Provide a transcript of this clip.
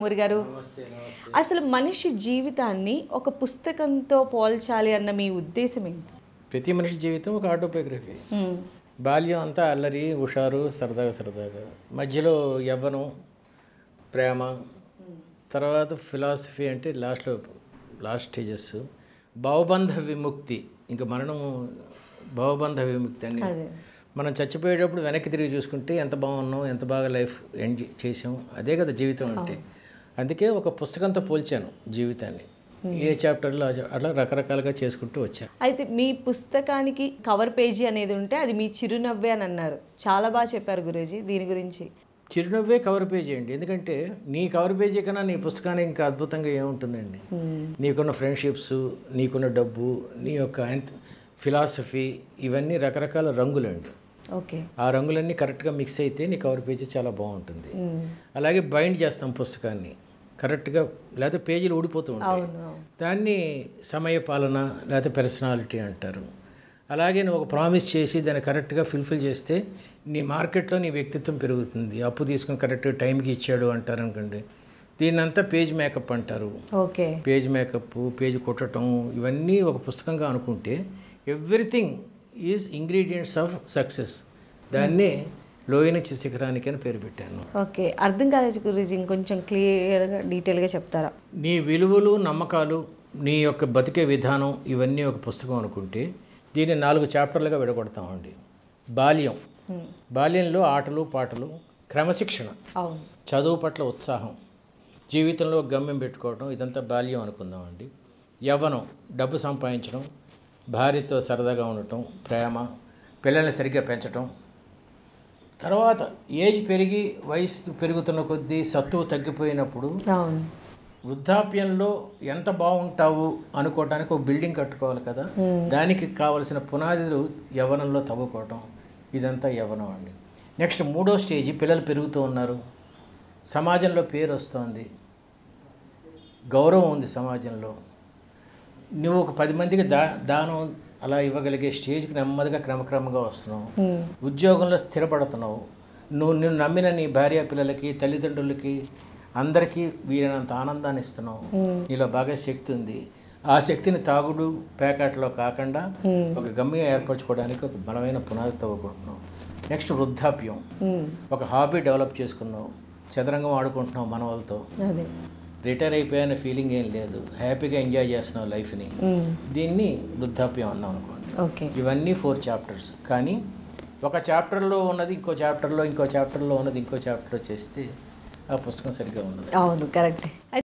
మూరి గారు అసలు మనిషి జీవితాన్ని ఒక పుస్తకంతో పోల్చాలి అన్న మీ ఉద్దేశం ఏంటి? ప్రతి మనిషి జీవితం ఒక ఆటోబయోగ్రఫీ. బాల్యం అంతా అల్లరి హుషారు సరదాగా మధ్యలో యవ్వనం ప్రేమ తర్వాత ఫిలాసఫీ అంటే లాస్ట్ స్టేజెస్ భావబంధ విముక్తి ఇంకా మరణం భావబంధ విముక్తి అని మనం చచ్చిపోయేటప్పుడు వెనక్కి తిరిగి చూసుకుంటే ఎంత బాగున్నాం ఎంత బాగా లైఫ్ ఎండ్ చేసాం అదే కదా జీవితం అంటే. అందుకే ఒక పుస్తకంతో పోల్చాను జీవితాన్ని. ఏ చాప్టర్లో అట్లా రకరకాలుగా చేసుకుంటూ వచ్చాను. అయితే మీ పుస్తకానికి కవర్ పేజీ అనేది ఉంటే అది మీ చిరునవ్వే అని అన్నారు. చాలా బాగా చెప్పారు గురూజీ దీని గురించి. చిరునవ్వే కవర్ పేజీ అండి. ఎందుకంటే నీ కవర్ పేజీ కన్నా నీ పుస్తకానికి ఇంకా అద్భుతంగా ఏముంటుందండి. నీకున్న ఫ్రెండ్షిప్స్, నీకున్న డబ్బు, నీ యొక్క ఫిలాసఫీ ఇవన్నీ రకరకాల రంగులండి. ఓకే, ఆ రంగులన్నీ కరెక్ట్గా మిక్స్ అయితే నీ కవర్ పేజీ చాలా బాగుంటుంది. అలాగే బైండ్ చేస్తాం పుస్తకాన్ని కరెక్ట్గా, లేకపోతే పేజీలు ఊడిపోతూ ఉంటాయి. దాన్ని సమయ పాలన లేకపోతే పర్సనాలిటీ అంటారు. అలాగే నువ్వు ఒక ప్రామిస్ చేసి దాన్ని కరెక్ట్గా ఫుల్ఫిల్ చేస్తే నీ మార్కెట్లో నీ వ్యక్తిత్వం పెరుగుతుంది. అప్పు తీసుకుని కరెక్ట్గా టైంకి ఇచ్చాడు అంటారు అనుకోండి, దీన్నంతా పేజ్ మేకప్ అంటారు. ఓకే, పేజ్ మేకప్, పేజ్ కొట్టడం ఇవన్నీ ఒక పుస్తకంగా అనుకుంటే everything is ingredients of success. దాన్నే లోయ నుంచి శిఖరానికి అని పేరు పెట్టాను. ఓకే, అర్థం కాలేదు గురూజీ, ఇంకొంచెం క్లియర్గా డీటెయిల్గా చెప్తారా? నీ విలువలు నమ్మకాలు నీ యొక్క బతికే విధానం ఇవన్నీ ఒక పుస్తకం అనుకుంటే దీన్ని 4 చాప్టర్లుగా విడగొడతామండి. బాల్యంలో ఆటలు పాటలు, క్రమశిక్షణ, చదువు పట్ల ఉత్సాహం, జీవితంలో గమ్యం పెట్టుకోవడం, ఇదంతా బాల్యం అనుకుందామండి. యవ్వనం డబ్బు సంపాదించడం, భార్యతో సరదాగా ఉండటం, ప్రేమ, పిల్లల్ని సరిగ్గా పెంచటం. తర్వాత ఏజ్ పెరిగి వయసు పెరుగుతున్న కొద్దీ సత్తువు తగ్గిపోయినప్పుడు వృద్ధాప్యంలో ఎంత బాగుంటావు అనుకోవడానికి ఒక బిల్డింగ్ కట్టుకోవాలి కదా, దానికి కావలసిన పునాదులు యవ్వనంలో తవ్వుకోవటం, ఇదంతా యవ్వనం అండి. నెక్స్ట్ 3వ స్టేజీ పిల్లలు పెరుగుతూ ఉన్నారు, సమాజంలో పేరు వస్తుంది, గౌరవం ఉంది సమాజంలో, నువ్వు ఒక 10 మందికి దానం అలా ఇవ్వగలిగే స్టేజ్కి నెమ్మదిగా క్రమక్రమంగా వస్తున్నావు, ఉద్యోగంలో స్థిరపడుతున్నావు, నిన్ను నమ్మిన నీ భార్య పిల్లలకి తల్లిదండ్రులకి అందరికీ వీలైనంత ఆనందాన్ని ఇస్తున్నావు, నీలో బాగా శక్తి ఉంది. ఆ శక్తిని తాగుడు ప్యాకెట్లో కాకుండా ఒక గమ్యం ఏర్పరచుకోవడానికి ఒక బలమైన పునాది తవ్వుకుంటున్నావు. నెక్స్ట్ వృద్ధాప్యం, ఒక హాబీ డెవలప్ చేసుకున్నావు, చదరంగం ఆడుకుంటున్నావు మనవలతో, రిటైర్ అయిపోయిన ఫీలింగ్ ఏం లేదు, హ్యాపీగా ఎంజాయ్ చేస్తున్నావు లైఫ్ని, దీన్ని వృద్ధాప్యం అన్నాం అనుకోండి. ఇవన్నీ 4 చాప్టర్స్. కానీ ఒక చాప్టర్లో ఉన్నది ఇంకో చాప్టర్లో, ఇంకో చాప్టర్లో ఉన్నది ఇంకో చాప్టర్లో చేస్తే ఆ పుస్తకం సరిగ్గా ఉండదు. అవును, కరెక్ట్.